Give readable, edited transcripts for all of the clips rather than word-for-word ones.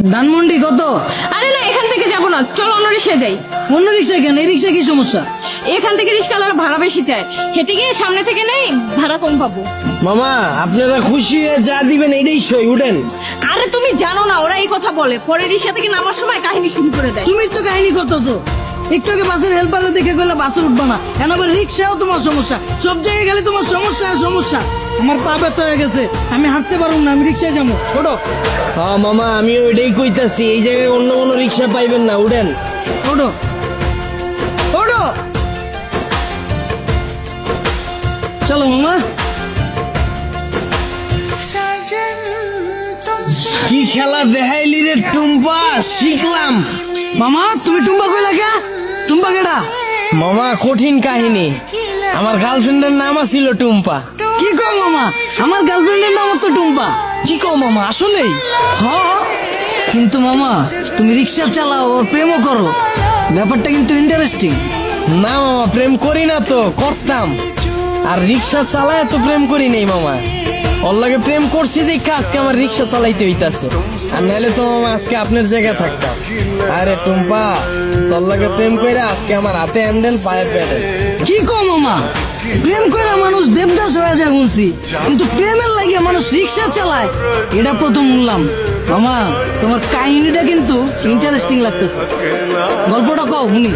ধানমন্ডি কত? আরে না, এখান থেকে যাবো না, চলো অন্য রিক্সায় যাই। অন্য রিক্সায় কেন? এই রিক্সায় কি সমস্যা? এখান থেকে রিক্সাওয়ালারা ভাড়া বেশি চায়, হেঁটে গিয়ে সামনে থেকে নেই, ভাড়া কম পাবো। মামা আপনারা খুশি হয়ে যা দিবেন এটাই সই, উঠেন। আরে তুমি জানো না, ওরা এই কথা বলে, পরে রিক্সা থেকে নামার সময় কাহিনী শুরু করে দেয়। তুমি তো কাহিনী করতেছো। একটু আগে বাসের হেল্পারে দেখে গেলে বাসে উঠবা না, এখন আবার রিক্সাও তোমার সমস্যা। সব জায়গায় গেলে তোমার সমস্যা আর সমস্যা। আমার পা ব্যথা হয়ে গেছে, আমি হাঁটতে পারবো না, আমি রিক্সায় যাবো। ওঠো হ্যাঁ মামা, আমি ওইটাই কইতাছি, এই জায়গায় অন্য কোনো রিক্সা পাইবেন না, উঠেন। ওঠো ওঠো, চলো মামা। কি খেলা দেখাইলি রে টুম্পা, শিখলাম। মামা তুমি টুম্বা কইলা কে? টুম্বা কেডা? মামা কঠিন কাহিনী, আমার গার্লফ্রেন্ডের নাম ছিল টুম্পা। কি কও মামা? আমার গার্লফ্রেন্ডের নাম তো টুম্পা। কি কও মামা, আসলেই? হ্যাঁ, কিন্তু মামা তুমি রিক্সা চালাও আর প্রেমও করো, ব্যাপারটা কিন্তু ইন্টারেস্টিং। না মামা, প্রেম করি না তো, করতাম। আর রিক্সা চালায় তো প্রেম করি নাই মামা, ওর লাগে প্রেম করছি দেখে আজকে আমার রিক্সা চালাইতে হইতাছে, আর নাহলে তো মামা আজকে আপনার জায়গায় থাকতাম। আরে টুম্পা, তোর লাগে প্রেম কইরা আজকে আমার হাতে হ্যান্ডেল, পায়ে প্যাডেল। কি কও মামা? প্রেম করে মানুষ দেবদাস হয়ে যায় শুনছি, কিন্তু প্রেমের লাগে মানুষ রিক্সা চালায় এটা প্রথম শুনলাম। মামা তোমার কাহিনীটা কিন্তু ইন্টারেস্টিং লাগতেছে, গল্পটা কও শুনি।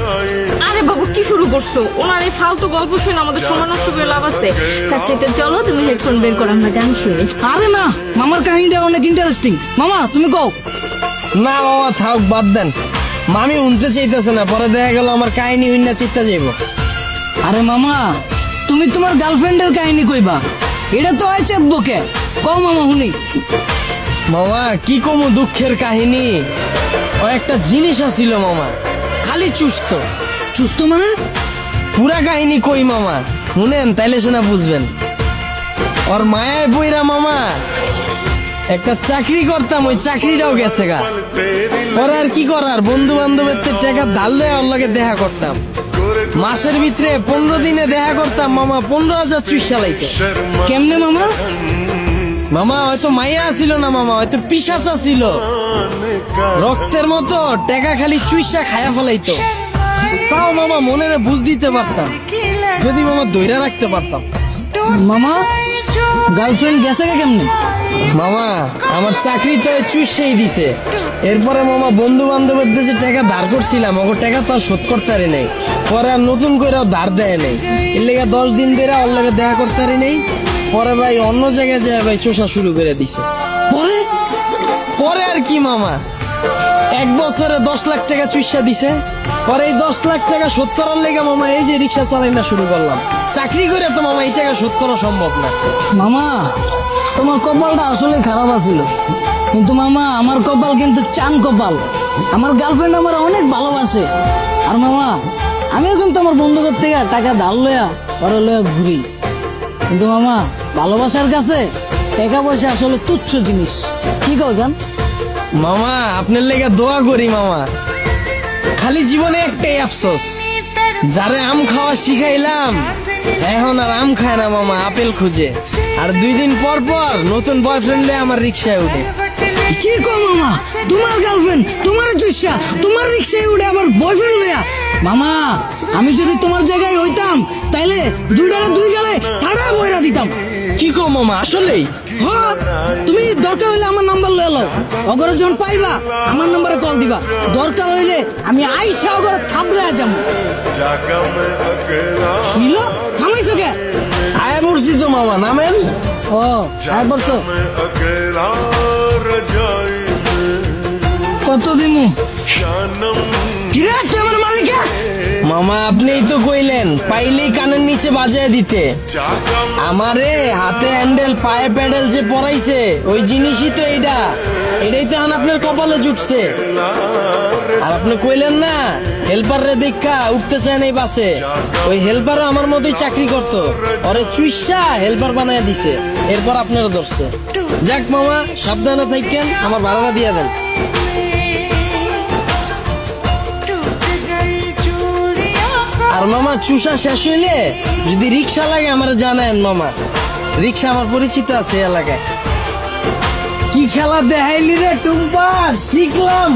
আরে বাবু কি শুরু করছো? ওনার এই ফালতু গল্প শুনে আমাদের সময় নষ্ট করে লাভ আছে। তার চাইতে চলো তুমি হেডফোন বের করো, আমরা গান শুনি। আরে না, মামার কাহিনীটা অনেক ইন্টারেস্টিং, মামা তুমি কও। না মামা থাক, বাদ দেন। মামি উনতে চাইতেছে না, পরে দেখা গেল আমার কাহিনী হইনা চিত্তা যাইব। আরে মামা তুমি তোমার গার্লফ্রেন্ডের কাহিনী কইবা, এটা তো হয় চেতবকে, কও মামা শুনি। মামা কি কমু দুঃখের কাহিনী, ও একটা জিনিস আছিল মামা, খালি চুস্ত। চুস্ত মানে? পুরা কাহিনী কই মামা, শুনেন তাইলে সেনা বুঝবেন। ওর মায়ায় বইরা মামা একটা চাকরি করতাম, ওই চাকরিটাও গেছে গা। ওরা আর কি করার, বন্ধু বান্ধবের টাকা ধার লয়ে ওর লগে দেখা করতাম। মাসের ভিতরে 15 দিনে দেখা করতাম মামা, 15,000 চুইসা লাইতে। কেমনে মামা? মামা হয়তো মাইয়া ছিল না মামা, হয়তো পিশাচা ছিল, রক্তের মতো টাকা খালি চুইসা খায়া ফেলাইতো। তাও মামা মনের বুঝ দিতে পারতাম, যদি মামা দইরা রাখতে পারতাম। মামা গার্লফ্রেন্ড গেছে কে কেমনে? মামা আমার চাকরি তো চুষেই দিছে। এরপরে মামা বন্ধু বান্ধবের যে টাকা ধার করছিলাম, ওর টাকা তো আর শোধ করতে পারি নাই। পরে আর নতুন করে ধার দেয় নাই, এর লেগে 10 দিন ধরে ওর লেগে দেখা করতে পারি নাই। পরে ভাই অন্য জায়গায় যায় ভাই চোষা শুরু করে দিছে। পরে পরে আর কি মামা, 1 বছরে 10 লাখ টাকা চুষা দিছে। পরে এই 10 লাখ টাকা শোধ করার লেগে মামা এই যে রিক্সা চালাই না শুরু করলাম। চাকরি করে তো মামা এই টাকা শোধ করা সম্ভব না। মামা তোমার কপালটা আসলে খারাপ আছিল, কিন্তু মামা আমার কপাল কিন্তু চান কপাল। আমার গার্লফ্রেন্ড আমার অনেক ভালোবাসে, আর মামা আমিও কিন্তু আমার বন্ধুদের থেকে টাকা ধার লয়া পরে লয়া ঘুরি। কিন্তু মামা ভালোবাসার কাছে টাকা পয়সা আসলে তুচ্ছ জিনিস, কি কও জান? মামা আপনার লেগে দোয়া করি মামা, খালি জীবনে একটাই আফসোস, যারে আম খাওয়া শিখাইলাম এখন আর আম খায় না মামা, আপেল খুঁজে। আর 2 দিন পর পর নতুন বয়ফ্রেন্ড আমার রিক্সায় উঠে। কি কও মামা? তোমার গার্লফ্রেন্ড তোমার চুষা তোমার রিক্সায় উঠে আবার বয়ফ্রেন্ড লয়া? মামা আমি যদি তোমার জায়গায় হইতাম তাইলে দুইটারে দুই গালে ঠাড়া বইরা দিতাম। কি কো মামা, আসলেই? হ্যাঁ, তুমি দরকার হইলে আমার নাম্বার লয়ে লও, অগরে যখন পাইবা আমার নম্বরে কল দিবা, দরকার হইলে আমি আইসা অগরে থাবড়ে যাবো। ছিল থামাইছো কে? আয়া পড়ছি তো মামা, নামেন। ও আয় বলছো কত দিমু? কিরে তুই আমার মালিকা? মামা আপনিই তো কইলেন পাইলেই কানের নিচে বাজায় দিতে। আমারে হাতে হ্যান্ডেল পায়ে প্যাডেল যে পরাইছে ওই জিনিসই তো এইটা, এটাই তো এখন আপনার কপালে জুটছে। আর আপনি কইলেন না হেল্পার রে দেখা উঠতে চায় না এই বাসে, ওই হেল্পারও আমার মতোই চাকরি করতো, ওরে চুইসা হেল্পার বানায় দিছে, এরপর আপনারও ধরছে। যাক মামা সাবধানে থাকেন, আমার ভাড়াটা দিয়ে দেন। আর মামা চুষা শেষ হইলে যদি রিক্সা লাগে আমার জানায়েন মামা, রিক্সা আমার পরিচিত আছে এলাকায়। কি খেলা দেখাইলি রে টুম্পা, শিখ দেখলাম